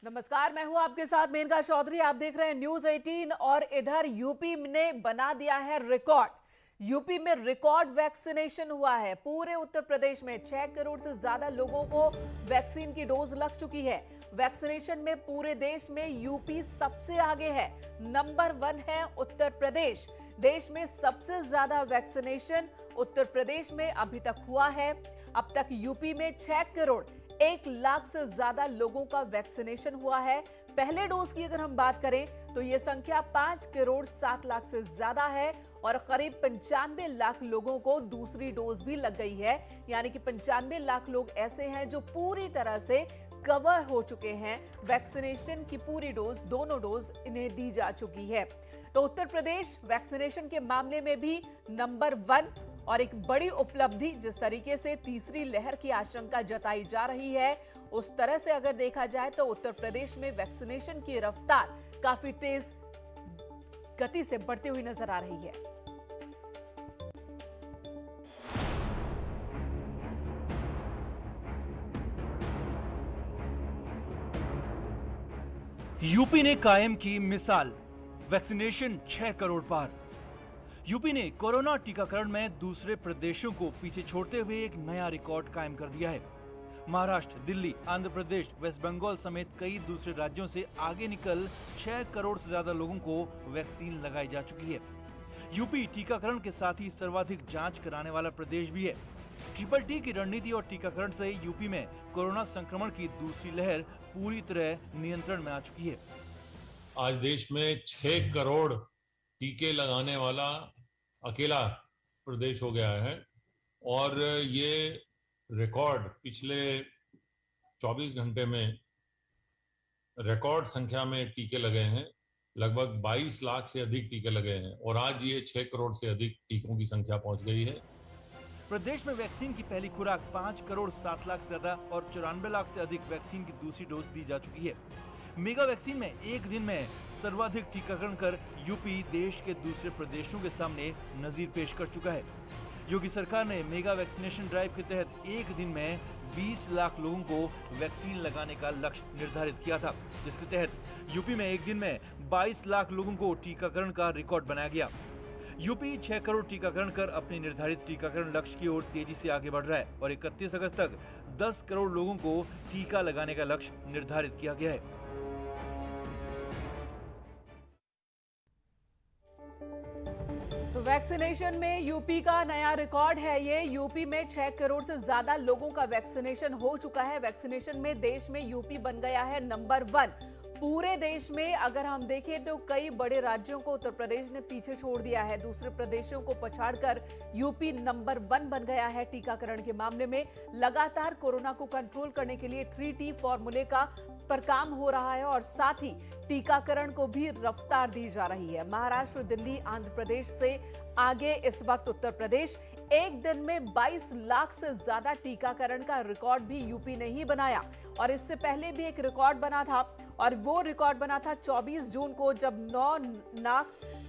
नमस्कार, मैं हूं आपके साथ मेनका चौधरी। आप देख रहे हैं न्यूज 18 और इधर यूपी ने बना दिया है रिकॉर्ड। यूपी में रिकॉर्ड वैक्सीनेशन हुआ है। पूरे उत्तर प्रदेश में 6 करोड़ से ज्यादा लोगों को वैक्सीन की डोज लग चुकी है। वैक्सीनेशन में पूरे देश में यूपी सबसे आगे है। नंबर 1 है उत्तर प्रदेश। देश में सबसे ज्यादा वैक्सीनेशन उत्तर प्रदेश में अभी तक हुआ है। अब तक यूपी में 6 करोड़ 1 लाख से ज्यादा लोगों का वैक्सीनेशन हुआ है। पहले डोज की अगर हम बात करें तो यह संख्या 5 करोड़ 7 लाख से ज्यादा है और करीब 95 लाख लोगों को दूसरी डोज भी लग गई है। यानी कि 95 लाख लोग ऐसे हैं जो पूरी तरह से कवर हो चुके हैं। वैक्सीनेशन की पूरी डोज, दोनों डोज इन्हें दी जा चुकी है। तो उत्तर प्रदेश वैक्सीनेशन के मामले में भी नंबर 1 और एक बड़ी उपलब्धि। जिस तरीके से तीसरी लहर की आशंका जताई जा रही है, उस तरह से अगर देखा जाए तो उत्तर प्रदेश में वैक्सीनेशन की रफ्तार काफी तेज गति से बढ़ती हुई नजर आ रही है। यूपी ने कायम की मिसाल, वैक्सीनेशन 6 करोड़ पार। यूपी ने कोरोना टीकाकरण में दूसरे प्रदेशों को पीछे छोड़ते हुए एक नया रिकॉर्ड कायम कर दिया है। महाराष्ट्र, दिल्ली, आंध्र प्रदेश, वेस्ट बंगाल समेत कई दूसरे राज्यों से आगे निकल 6 करोड़ से ज्यादा लोगों को वैक्सीन लगाई जा चुकी है। यूपी टीकाकरण के साथ ही सर्वाधिक जांच कराने वाला प्रदेश भी है। ट्रिपल टी की रणनीति और टीकाकरण से यूपी में कोरोना संक्रमण की दूसरी लहर पूरी तरह नियंत्रण में आ चुकी है। आज देश में 6 करोड़ टीके लगाने वाला अकेला प्रदेश हो गया है और ये रिकॉर्ड पिछले 24 घंटे में रिकॉर्ड संख्या में टीके लगे हैं। लगभग 22 लाख से अधिक टीके लगे हैं और आज ये 6 करोड़ से अधिक टीकों की संख्या पहुंच गई है। प्रदेश में वैक्सीन की पहली खुराक 5 करोड़ 7 लाख से ज्यादा और 94 लाख से अधिक वैक्सीन की दूसरी डोज दी जा चुकी है। मेगा वैक्सीन में एक दिन में सर्वाधिक टीकाकरण कर यूपी देश के दूसरे प्रदेशों के सामने नजीर पेश कर चुका है। योगी सरकार ने मेगा वैक्सीनेशन ड्राइव के तहत एक दिन में 20 लाख लोगों को वैक्सीन लगाने का लक्ष्य निर्धारित किया था, जिसके तहत यूपी में एक दिन में 22 लाख लोगों को टीकाकरण का रिकॉर्ड बनाया गया। यूपी 6 करोड़ टीकाकरण कर अपने निर्धारित टीकाकरण लक्ष्य की ओर तेजी से आगे बढ़ रहा है और 31 अगस्त तक 10 करोड़ लोगों को टीका लगाने का लक्ष्य निर्धारित किया गया है। तो वैक्सीनेशन में यूपी का नया रिकॉर्ड है ये। यूपी में 6 करोड़ से ज्यादा लोगों का वैक्सीनेशन हो चुका है। वैक्सीनेशन में देश में यूपी बन गया है नंबर 1। पूरे देश में अगर हम देखें तो कई बड़े राज्यों को उत्तर प्रदेश ने पीछे छोड़ दिया है। दूसरे प्रदेशों को पछाड़कर यूपी नंबर 1 बन गया है टीकाकरण के मामले में। लगातार कोरोना को कंट्रोल करने के लिए 3T फॉर्मूले का पर काम हो रहा है और साथ ही टीकाकरण को भी रफ्तार दी जा रही है। महाराष्ट्र, दिल्ली, आंध्र प्रदेश से आगे इस वक्त उत्तर प्रदेश। एक दिन में 22 लाख से ज्यादा टीकाकरण का रिकॉर्ड भी यूपी ने ही बनाया और इससे पहले भी एक रिकॉर्ड बना था और वो रिकॉर्ड बना था 24 जून को, जब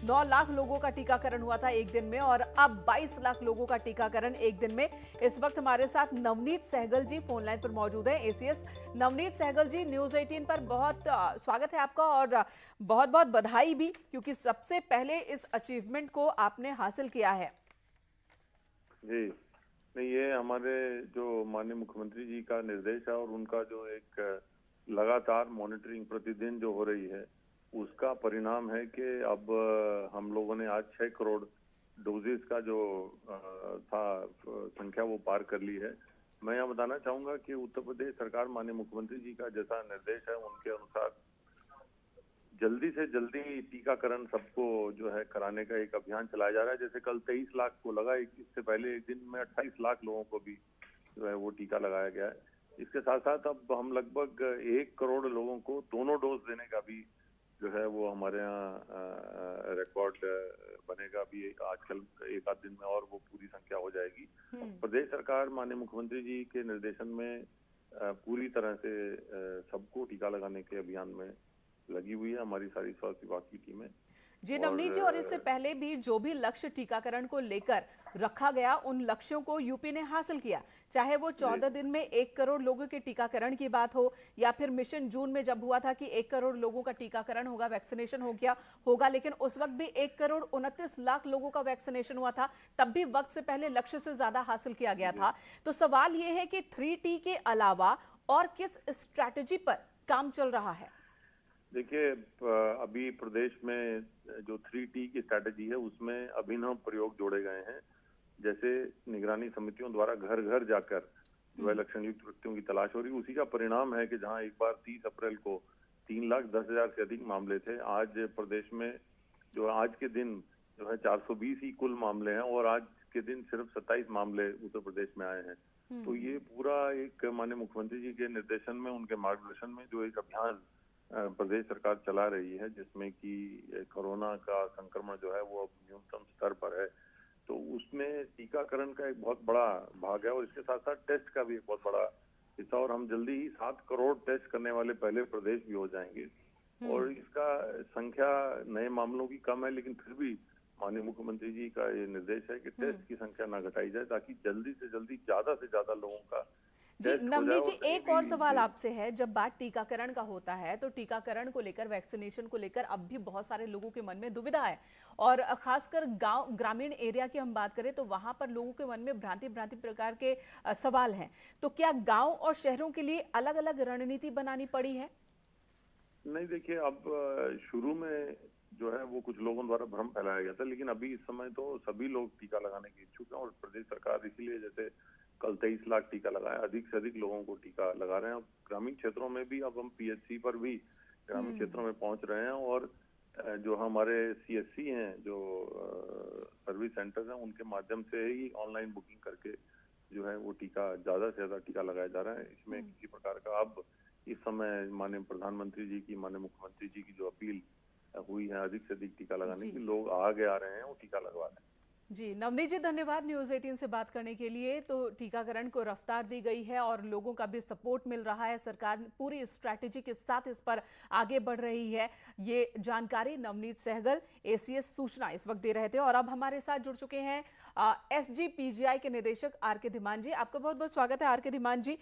9 लाख लोगों का टीकाकरण हुआ था एक दिन में और अब 22 लाख लोगों का टीकाकरण एक दिन में। इस वक्त हमारे साथ नवनीत सहगल जी फोन लाइन पर मौजूद हैं, एसीएस। नवनीत सहगल जी, न्यूज 18 पर बहुत स्वागत है आपका और बहुत बहुत बधाई भी, क्योंकि सबसे पहले इस अचीवमेंट को आपने हासिल किया है। जी नहीं, ये हमारे जो माननीय मुख्यमंत्री जी का निर्देश है और उनका जो एक लगातार मॉनिटरिंग प्रतिदिन जो हो रही है, उसका परिणाम है कि अब हम लोगों ने आज 6 करोड़ डोजेस का जो था संख्या वो पार कर ली है। मैं यहाँ बताना चाहूंगा कि उत्तर प्रदेश सरकार माननीय मुख्यमंत्री जी का जैसा निर्देश है, उनके अनुसार जल्दी से जल्दी टीकाकरण सबको जो है कराने का एक अभियान चलाया जा रहा है। जैसे कल 23 लाख को लगा, इससे पहले एक दिन में 28 लाख लोगों को भी जो है वो टीका लगाया गया है। इसके साथ साथ अब हम लगभग 1 करोड़ लोगों को दोनों डोज देने का भी जो है वो हमारे यहाँ रिकॉर्ड बनेगा भी आजकल एक आध दिन में, और वो पूरी संख्या हो जाएगी। प्रदेश सरकार माननीय मुख्यमंत्री जी के निर्देशन में पूरी तरह से सबको टीका लगाने के अभियान में लगी हुई है, हमारी सारी स्वास्थ्य विभाग की टीमें। जी नवनीत जी, और इससे पहले भी जो भी लक्ष्य टीकाकरण को लेकर रखा गया, उन लक्ष्यों को यूपी ने हासिल किया। चाहे वो 14 दिन में 1 करोड़ लोगों के टीकाकरण की बात हो, या फिर मिशन जून में जब हुआ था कि 1 करोड़ लोगों का टीकाकरण होगा, वैक्सीनेशन हो गया होगा, लेकिन उस वक्त भी 1 करोड़ 29 लाख लोगों का वैक्सीनेशन हुआ था। तब भी वक्त से पहले लक्ष्य से ज्यादा हासिल किया गया था। तो सवाल ये है कि 3T के अलावा और किस स्ट्रैटेजी पर काम चल रहा है? देखिए, अभी प्रदेश में जो 3T की स्ट्रैटेजी है उसमें अभिनव प्रयोग जोड़े गए हैं। जैसे निगरानी समितियों द्वारा घर घर जाकर जो है लक्षण युक्त व्यक्तियों की तलाश हो रही है। उसी का परिणाम है कि जहां एक बार 30 अप्रैल को 3,10,000 से अधिक मामले थे, आज प्रदेश में जो आज के दिन जो है 420 ही कुल मामले हैं, और आज के दिन सिर्फ 27 मामले उत्तर प्रदेश में आए हैं। तो ये पूरा एक माननीय मुख्यमंत्री जी के निर्देशन में, उनके मार्गदर्शन में जो एक अभियान प्रदेश सरकार चला रही है, जिसमें कि कोरोना का संक्रमण जो है वो अब न्यूनतम स्तर पर है, तो उसमें टीकाकरण का एक बहुत बड़ा भाग है, और इसके साथ साथ टेस्ट का भी एक बहुत बड़ा हिस्सा। और हम जल्दी ही 7 करोड़ टेस्ट करने वाले पहले प्रदेश भी हो जाएंगे। और इसका संख्या नए मामलों की कम है, लेकिन फिर भी माननीय मुख्यमंत्री जी का ये निर्देश है कि टेस्ट की संख्या ना घटाई जाए, ताकि जल्दी से जल्दी ज्यादा से ज्यादा लोगों का जी नवनीत जी, एक और सवाल आपसे है। जब बात टीकाकरण का होता है तो टीकाकरण को लेकर, वैक्सीनेशन को लेकर अब भी बहुत सारे लोगों के मन में दुविधा है, और खासकर गांव, ग्रामीण एरिया की हम बात करें तो वहां पर लोगों के मन में भ्रांति प्रकार के सवाल हैं। तो क्या गांव और शहरों के लिए अलग अलग रणनीति बनानी पड़ी है? नहीं, देखिए, अब शुरू में जो है वो कुछ लोगों द्वारा भ्रम फैलाया गया था, लेकिन अभी इस समय तो सभी लोग टीका लगाने के इच्छुक हैं, और प्रदेश सरकार इसीलिए जैसे कल 23 लाख टीका लगाया, अधिक से अधिक लोगों को टीका लगा रहे हैं। अब ग्रामीण क्षेत्रों में भी अब हम PHC पर भी ग्रामीण क्षेत्रों में पहुंच रहे हैं, और जो हमारे CSC हैं, जो सर्विस सेंटर्स हैं, उनके माध्यम से ही ऑनलाइन बुकिंग करके जो है वो टीका, ज्यादा से ज्यादा टीका लगाया जा रहा है। इसमें किसी प्रकार का अब इस समय माननीय प्रधानमंत्री जी की, माननीय मुख्यमंत्री जी की जो अपील हुई है अधिक से अधिक टीका लगाने की, लोग आगे आ रहे हैं, वो टीका लगवा रहे हैं। जी नवनीत जी, धन्यवाद न्यूज़ 18 से बात करने के लिए। तो टीकाकरण को रफ्तार दी गई है और लोगों का भी सपोर्ट मिल रहा है। सरकार पूरी स्ट्रैटेजी के साथ इस पर आगे बढ़ रही है। ये जानकारी नवनीत सहगल, ACS सूचना, इस वक्त दे रहे थे। और अब हमारे साथ जुड़ चुके हैं SGPGI के निदेशक RK धीमान जी। आपका बहुत बहुत स्वागत है RK धीमान जी।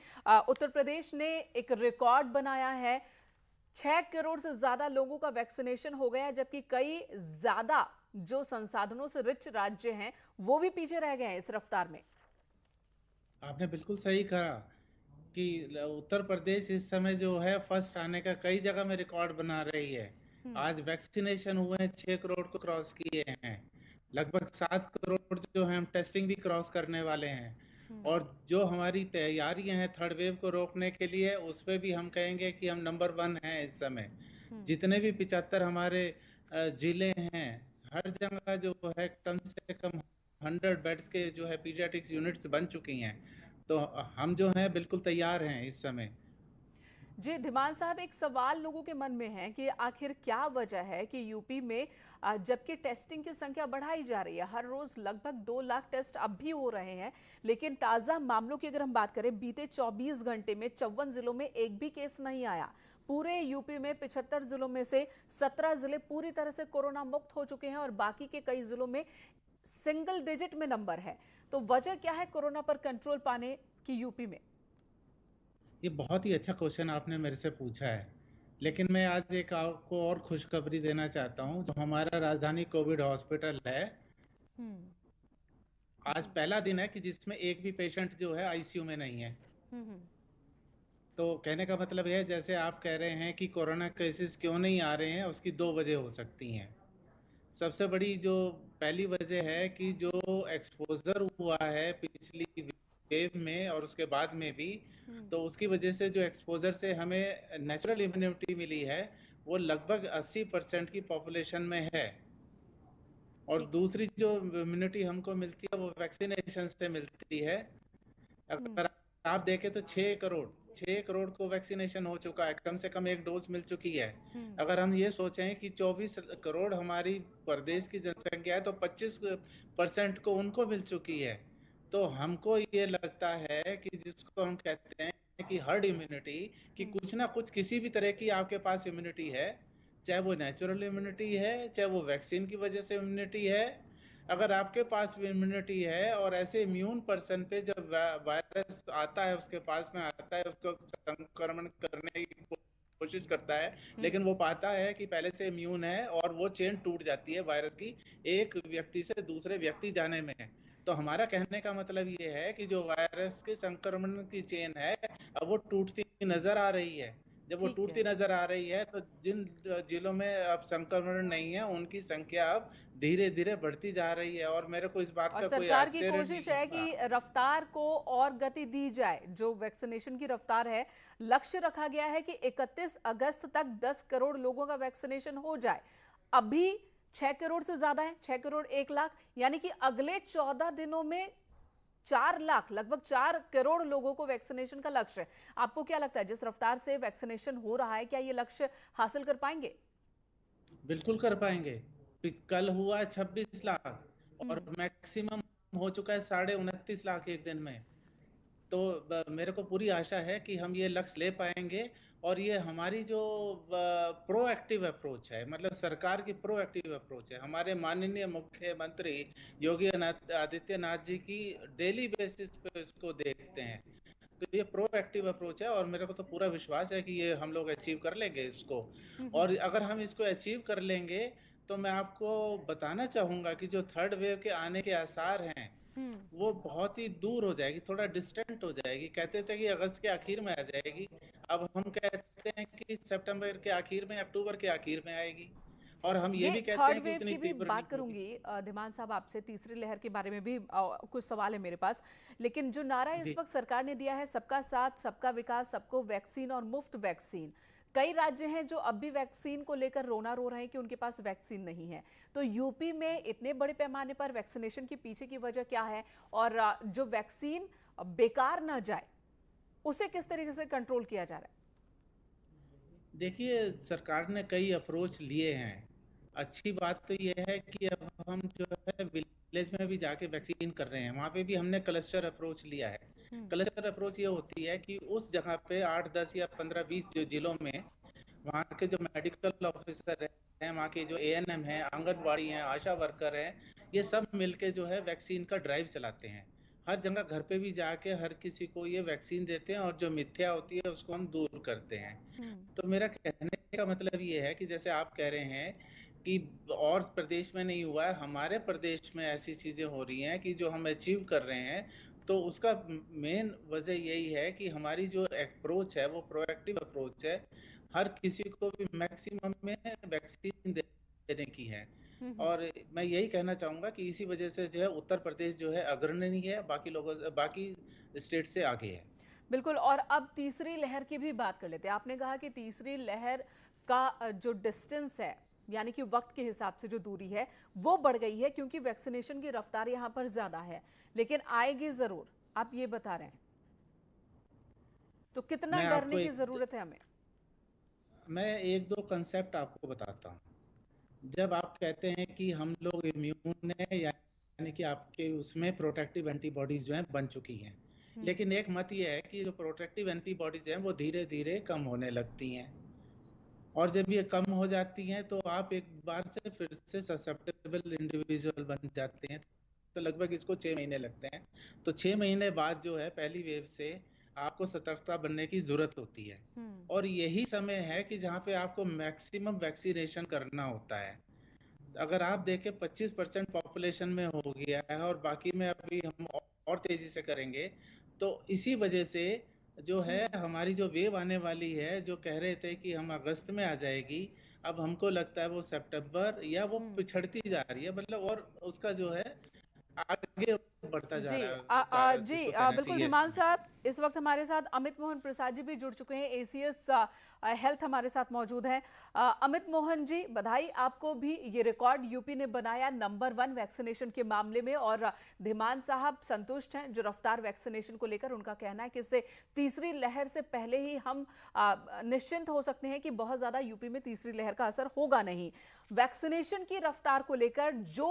उत्तर प्रदेश ने एक रिकॉर्ड बनाया है, 6 करोड़ से ज्यादा लोगों का वैक्सीनेशन हो गया, जबकि कई ज्यादा जो संसाधनों से रिच राज्य हैं वो भी पीछे रह गए हैं इस रफ्तार में। आपने बिल्कुल सही कहा कि उत्तर प्रदेश इस समय जो है फर्स्ट आने का कई जगह में रिकॉर्ड बना रही है। आज वैक्सीनेशन हुए हैं, 6 करोड़ को क्रॉस किए हैं, लगभग 7 करोड़ जो है हम टेस्टिंग भी क्रॉस करने वाले हैं। और जो हमारी तैयारियां हैं थर्ड वेव को रोकने के लिए, उस पे भी हम कहेंगे कि हम नंबर 1 हैं इस समय। जितने भी 75 हमारे जिले हैं, हर जगह जो है कम से कम 100 बेड्स के जो है पीडियाट्रिक्स यूनिट्स बन चुकी हैं। तो हम जो है बिल्कुल तैयार हैं इस समय। जी धीमान साहब, एक सवाल लोगों के मन में है कि आखिर क्या वजह है कि यूपी में जबकि टेस्टिंग की संख्या बढ़ाई जा रही है, हर रोज लगभग 2 लाख टेस्ट अब भी हो रहे हैं, लेकिन ताजा मामलों की अगर हम बात करें, बीते 24 घंटे में 54 जिलों में एक भी केस नहीं आया। पूरे यूपी में 75 जिलों में से 17 जिले पूरी तरह से कोरोना मुक्त हो चुके हैं, और बाकी के कई जिलों में सिंगल डिजिट में नंबर है। तो वजह क्या है कोरोना पर कंट्रोल पाने की यूपी में? ये बहुत ही अच्छा क्वेश्चन आपने मेरे से पूछा है, लेकिन मैं आज एक आपको और खुशखबरी देना चाहता हूँ। जो हमारा राजधानी कोविड हॉस्पिटल है, आज पहला दिन है कि जिसमें एक भी पेशेंट जो है ICU में नहीं है। तो कहने का मतलब है, जैसे आप कह रहे हैं कि कोरोना केसेस क्यों नहीं आ रहे हैं, उसकी 2 वजह हो सकती हैं। सबसे बड़ी जो पहली वजह है कि जो एक्सपोजर हुआ है पिछली वेव में और उसके बाद में भी, तो उसकी वजह से जो एक्सपोजर से हमें नेचुरल इम्यूनिटी मिली है वो लगभग 80% की पॉपुलेशन में है। और दूसरी जो इम्यूनिटी हमको मिलती है वो वैक्सीनेशन से मिलती है। अगर आप देखें तो 6 करोड़ को वैक्सीनेशन हो चुका है, कम से कम एक डोज मिल चुकी है। अगर हम ये सोचें कि 24 करोड़ हमारी प्रदेश की जनसंख्या है, तो 25% को उनको मिल चुकी है। तो हमको ये लगता है कि जिसको हम कहते हैं कि हर्ड इम्यूनिटी, कि कुछ ना कुछ किसी भी तरह की आपके पास इम्यूनिटी है, चाहे वो नेचुरल इम्यूनिटी है, चाहे वो वैक्सीन की वजह से इम्यूनिटी है। अगर आपके पास भी इम्यूनिटी है और ऐसे इम्यून पर्सन पे जब वायरस आता है, उसके पास में आता है, उसको संक्रमण करने की कोशिश करता है, लेकिन वो पाता है कि पहले से इम्यून है और वो चेन टूट जाती है वायरस की, एक व्यक्ति से दूसरे व्यक्ति जाने में है। तो हमारा कहने का मतलब ये है कि जो वायरस के संक्रमण की चेन है, अब वो टूटती नजर आ रही है। जब वो ठीक टूटती है। नजर आ रही है, तो जिन जिलों में अब संक्रमण नहीं है, उनकी संख्या अब धीरे धीरे बढ़ती जा रही है। और मेरे को इस बात और का कोई सरकार की आश्चर्य नहीं कोशिश है होगा। कि रफ्तार को और गति दी जाए। जो वैक्सीनेशन की रफ्तार है, लक्ष्य रखा गया है कि 31 अगस्त तक 10 करोड़ लोगों का वैक्सीनेशन हो जाए। अभी 6 करोड़ से ज्यादा है, 6 करोड़ 1 लाख, यानी कि अगले 14 दिनों में 4 लाख, लगभग 4 करोड़ लोगों को वैक्सीनेशन का लक्ष्य है। आपको क्या लगता है, जिस रफ्तार से वैक्सीनेशन हो रहा है, क्या ये लक्ष्य हासिल कर पाएंगे? बिल्कुल कर पाएंगे। कल हुआ 26 लाख और मैक्सिमम हो चुका है 29.5 लाख एक दिन में। तो मेरे को पूरी आशा है कि हम ये लक्ष्य ले पाएंगे। और ये हमारी जो प्रोएक्टिव अप्रोच है, मतलब सरकार की प्रोएक्टिव अप्रोच है, हमारे माननीय मुख्यमंत्री योगी आदित्यनाथ जी की डेली बेसिस पे इसको देखते हैं। तो ये प्रोएक्टिव अप्रोच है और मेरे को तो पूरा विश्वास है कि ये हम लोग अचीव कर लेंगे इसको। और अगर हम इसको अचीव कर लेंगे, तो मैं आपको बताना चाहूंगा कि जो थर्ड वेव के आने के आसार हैं, वो बहुत ही दूर हो जाएगी, थोड़ा डिस्टेंट हो जाएगी। कहते थे कि अगस्त के आखिर में आ जाएगी, अब हम कहते हैं कि सितंबर के आखिर में, अक्टूबर के आखिर में आएगी। और हम ये ये भी कहते थर्ड हैं कि वेव उतनी की भी तीव्र बात नहीं होगी। करूंगी धीमान साहब आपसे, तीसरी लहर के बारे में भी कुछ सवाल है मेरे पास। लेकिन जो नारा इस जी वक्त सरकार ने दिया है, सबका साथ सबका विकास, सबको वैक्सीन और मुफ्त वैक्सीन, कई राज्य हैं जो अब भी वैक्सीन को लेकर रोना रो रहे हैं कि उनके पास वैक्सीन नहीं है। तो यूपी में इतने बड़े पैमाने पर वैक्सीनेशन के पीछे की वजह क्या है, और जो वैक्सीन बेकार ना जाए उसे किस तरीके से कंट्रोल किया जा रहा है? देखिए, सरकार ने कई अप्रोच लिए हैं। अच्छी बात तो ये है कि अब हम जो है विलेज में भी जाके वैक्सीन कर रहे हैं, वहाँ पे भी हमने क्लस्टर अप्रोच लिया है। क्लस्टर अप्रोच ये होती है कि उस जगह पे 8, 10 या 15, 20 जो जिलों में वहाँ के जो मेडिकल ऑफिसर हैं, वहाँ के जो एएनएम हैं, आंगनबाड़ी हैं, आशा वर्कर हैं, ये सब मिलके जो है वैक्सीन का ड्राइव चलाते हैं। हर जगह घर पे भी जाके हर किसी को ये वैक्सीन देते हैं और जो मिथ्या होती है उसको हम दूर करते हैं। तो मेरा कहने का मतलब ये है कि जैसे आप कह रहे हैं कि और प्रदेश में नहीं हुआ है, हमारे प्रदेश में ऐसी चीजें हो रही हैं कि जो हम अचीव कर रहे हैं। तो उसका मेन वजह यही है कि हमारी जो अप्रोच है वो प्रोएक्टिव अप्रोच है, हर किसी को भी मैक्सिमम में वैक्सीन देने की है। और मैं यही कहना चाहूंगा कि इसी वजह से जो है उत्तर प्रदेश जो है अग्रणी है, बाकी लोगों से, बाकी स्टेट से आगे है। बिल्कुल। और अब तीसरी लहर की भी बात कर लेते हैं। आपने कहा कि तीसरी लहर का जो डिस्टेंस है, यानी कि वक्त के हिसाब से जो दूरी है वो बढ़ गई है, क्योंकि वैक्सीनेशन की रफ्तार यहां पर ज्यादा है, लेकिन आएगी जरूर, आप ये बता रहे हैं। तो कितना मैं डरने आपको की जरूरत है हमें? मैं एक दो कंसेप्ट आपको बताता हूँ। जब आप कहते हैं कि हम लोग इम्यून है, यानी कि आपके उसमें प्रोटेक्टिव एंटीबॉडीज जो हैं बन चुकी हैं, लेकिन एक मत ये है कि जो प्रोटेक्टिव एंटीबॉडीज हैं वो धीरे धीरे कम होने लगती हैं। और जब ये कम हो जाती हैं तो आप एक बार से फिर से ससेप्टेबल इंडिविजुअल बन जाते हैं। तो लगभग इसको 6 महीने लगते हैं। तो 6 महीने बाद जो है पहली वेव से आपको सतर्कता बनने की जरूरत होती है। और यही समय है कि जहाँ पे आपको मैक्सिमम वैक्सीनेशन करना होता है। अगर आप देखें 25% पॉपुलेशन में हो गया है और बाकी में अभी हम और तेजी से करेंगे। तो इसी वजह से जो है हमारी जो वेव आने वाली है, जो कह रहे थे कि हम अगस्त में आ जाएगी, अब हमको लगता है वो सितंबर या वो पिछड़ती जा रही है, मतलब और उसका जो है आगे बढ़ता जा जी रहा है, जी जिसको कहना बिल्कुल चाहिए धीमान समय। साहब, इस वक्त हमारे साथ अमित मोहन प्रसाद जी भी जुड़ चुके हैं, एसीएस हेल्थ हमारे साथ मौजूद हैं। अमित मोहन जी, बधाई आपको भी, ये रिकॉर्ड यूपी ने बनाया नंबर 1 वैक्सीनेशन के मामले में, और धीमान साहब संतुष्ट हैं जो रफ्तार वैक्सीनेशन को लेकर। उनका कहना है कि इससे तीसरी लहर से पहले ही हम निश्चिंत हो सकते हैं कि बहुत ज्यादा यूपी में तीसरी लहर का असर होगा नहीं। वैक्सीनेशन की रफ्तार को लेकर जो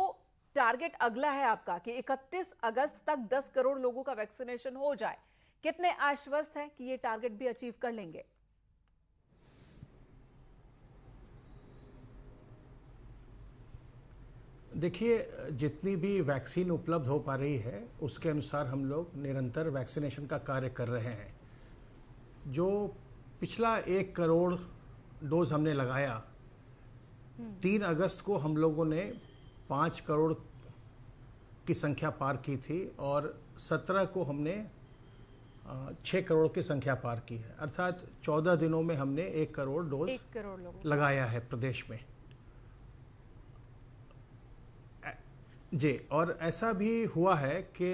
टारगेट अगला है आपका कि 31 अगस्त तक 10 करोड़ लोगों का वैक्सीनेशन हो जाए, कितने आश्वस्त हैं कि ये टारगेट भी अचीव कर लेंगे? देखिए, जितनी भी वैक्सीन उपलब्ध हो पा रही है उसके अनुसार हम लोग निरंतर वैक्सीनेशन का कार्य कर रहे हैं। जो पिछला 1 करोड़ डोज हमने लगाया, 3 अगस्त को हम लोगों ने 5 करोड़ की संख्या पार की थी और 17 को हमने 6 करोड़ की संख्या पार की है। अर्थात 14 दिनों में हमने 1 करोड़ डोज 1 करोड़ लोगों लगाया है प्रदेश में। जी, और ऐसा भी हुआ है कि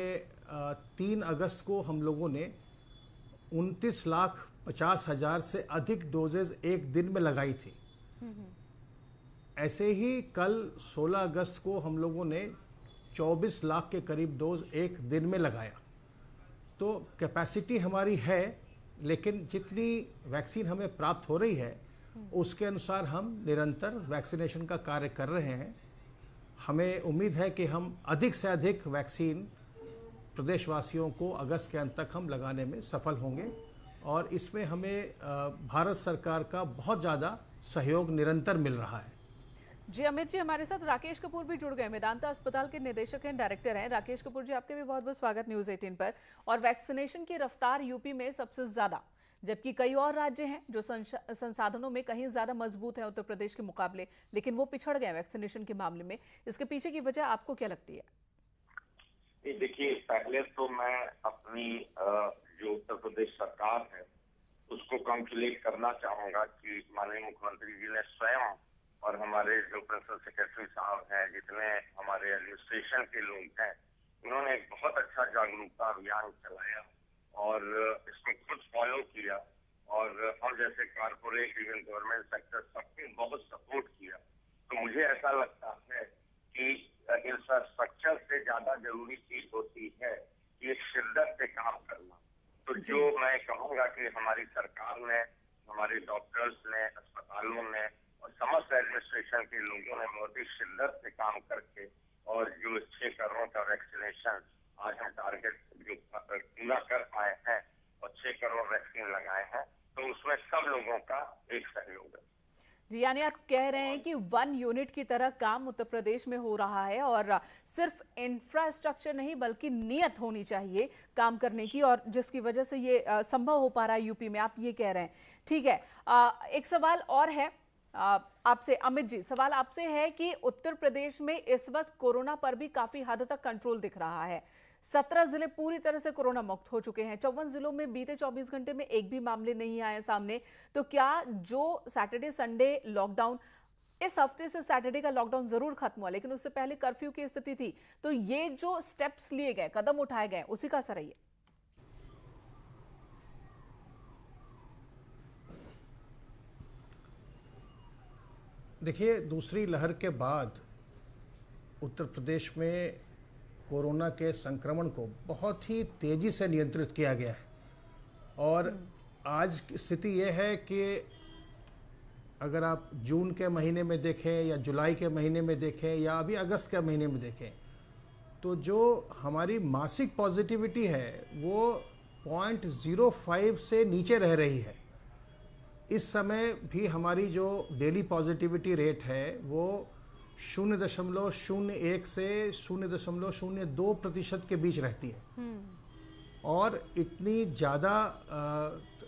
3 अगस्त को हम लोगों ने 29,50,000 से अधिक डोजेज एक दिन में लगाई थी। ऐसे ही कल 16 अगस्त को हम लोगों ने 24 लाख के करीब डोज एक दिन में लगाया। तो कैपेसिटी हमारी है, लेकिन जितनी वैक्सीन हमें प्राप्त हो रही है उसके अनुसार हम निरंतर वैक्सीनेशन का कार्य कर रहे हैं। हमें उम्मीद है कि हम अधिक से अधिक वैक्सीन प्रदेशवासियों को अगस्त के अंत तक हम लगाने में सफल होंगे और इसमें हमें भारत सरकार का बहुत ज़्यादा सहयोग निरंतर मिल रहा है। जी अमित जी, हमारे साथ राकेश कपूर भी जुड़ गए, मेदांता अस्पताल के निदेशक एंड डायरेक्टर हैं। राकेश कपूर जी, आपके भी बहुत बहुत स्वागत न्यूज़ 18 पर। और वैक्सीनेशन की रफ्तार यूपी में सबसे ज्यादा, जबकि कई और राज्य हैं जो संसाधनों में कहीं ज्यादा मजबूत है उत्तर प्रदेश के मुकाबले, लेकिन वो पिछड़ गए वैक्सीनेशन के मामले में। इसके पीछे की वजह आपको क्या लगती है? देखिए, पहले तो मैं अपनी जो उत्तर प्रदेश सरकार है उसको कंग्रेचुलेट करना चाहूंगा कि माननीय मुख्यमंत्री जी ने स्वयं और हमारे जो प्रिंसिपल सेक्रेटरी साहब हैं, जितने हमारे एडमिनिस्ट्रेशन के लोग हैं, उन्होंने एक बहुत अच्छा जागरूकता अभियान चलाया और इसको खुद फॉलो किया और हम जैसे कारपोरेट इवन गवर्नमेंट सेक्टर सबने बहुत सपोर्ट किया। तो मुझे ऐसा लगता है कि इंफ्रास्ट्रक्चर से ज्यादा जरूरी चीज होती है कि शिद्दत से काम करना। तो जो मैं कहूँगा कि हमारी सरकार ने, हमारे डॉक्टर्स ने, अस्पतालों ने और समस्त एडमिनिस्ट्रेशन के लोगों ने बहुत ही शिद्दत से काम करके और जो 6 करोड़ का वैक्सीनेशन आज हम टारगेट जो पूरा कर पाए हैं और 6 करोड़ वैक्सीन लगाए हैं, तो उसमें सब लोगों का एक सहयोग है। जी, यानी आप कह रहे हैं कि 1 यूनिट की तरह काम उत्तर प्रदेश में हो रहा है और सिर्फ इंफ्रास्ट्रक्चर नहीं बल्कि नियत होनी चाहिए काम करने की, और जिसकी वजह से ये संभव हो पा रहा है यूपी में, आप ये कह रहे हैं। ठीक है, एक सवाल और है आपसे अमित जी, सवाल आपसे है कि उत्तर प्रदेश में इस वक्त कोरोना पर भी काफी हद तक कंट्रोल दिख रहा है। 17 जिले पूरी तरह से कोरोना मुक्त हो चुके हैं। 54 जिलों में बीते 24 घंटे में एक भी मामले नहीं आए सामने। तो क्या जो सैटरडे संडे लॉकडाउन, इस हफ्ते से सैटरडे का लॉकडाउन जरूर खत्म हुआ, लेकिन उससे पहले कर्फ्यू की स्थिति थी, तो ये जो स्टेप्स लिए गए, कदम उठाए गए, उसी का असर है ये? देखिए, दूसरी लहर के बाद उत्तर प्रदेश में कोरोना के संक्रमण को बहुत ही तेज़ी से नियंत्रित किया गया है और आज स्थिति ये है कि अगर आप जून के महीने में देखें या जुलाई के महीने में देखें या अभी अगस्त के महीने में देखें, तो जो हमारी मासिक पॉजिटिविटी है वो 0.05 से नीचे रह रही है। इस समय भी हमारी जो डेली पॉजिटिविटी रेट है वो 0.01 से 0.02% के बीच रहती है और इतनी ज़्यादा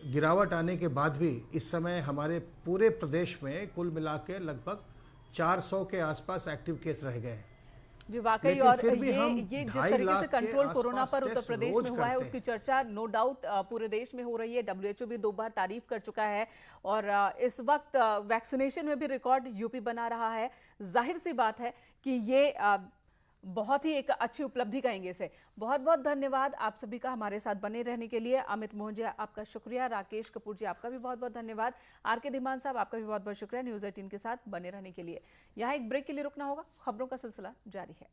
गिरावट आने के बाद भी इस समय हमारे पूरे प्रदेश में कुल मिला के लगभग 400 के आसपास एक्टिव केस रह गए हैं। जी वाकई, और ये जिस तरीके से कंट्रोल कोरोना पर उत्तर प्रदेश में हुआ है उसकी चर्चा नो डाउट पूरे देश में हो रही है। WHO भी 2 बार तारीफ कर चुका है और इस वक्त वैक्सीनेशन में भी रिकॉर्ड यूपी बना रहा है। जाहिर सी बात है कि ये बहुत ही एक अच्छी उपलब्धि कहेंगे इसे। बहुत बहुत धन्यवाद आप सभी का हमारे साथ बने रहने के लिए। अमित मोहन जी आपका शुक्रिया, राकेश कपूर जी आपका भी बहुत बहुत धन्यवाद, RK धीमान साहब आपका भी बहुत बहुत शुक्रिया न्यूज़ 18 के साथ बने रहने के लिए। यहाँ एक ब्रेक के लिए रुकना होगा, खबरों का सिलसिला जारी है।